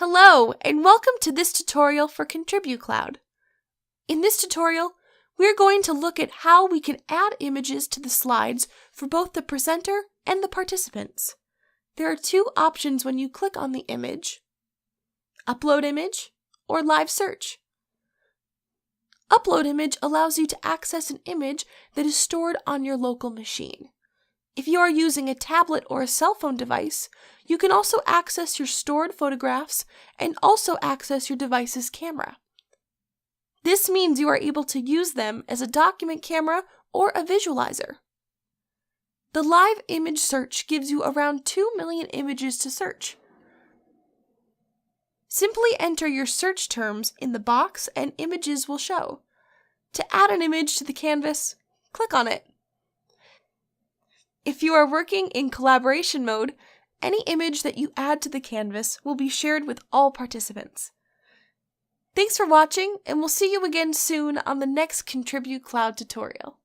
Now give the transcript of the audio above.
Hello, and welcome to this tutorial for Contribute Cloud. In this tutorial, we're going to look at how we can add images to the slides for both the presenter and the participants. There are two options when you click on the image: Upload Image or Live Search. Upload Image allows you to access an image that is stored on your local machine. If you are using a tablet or a cell phone device, you can also access your stored photographs and also access your device's camera. This means you are able to use them as a document camera or a visualizer. The live image search gives you around 2 million images to search. Simply enter your search terms in the box and images will show. To add an image to the canvas, click on it. If you are working in collaboration mode, any image that you add to the canvas will be shared with all participants. Thanks for watching, and we'll see you again soon on the next Contribute Cloud tutorial.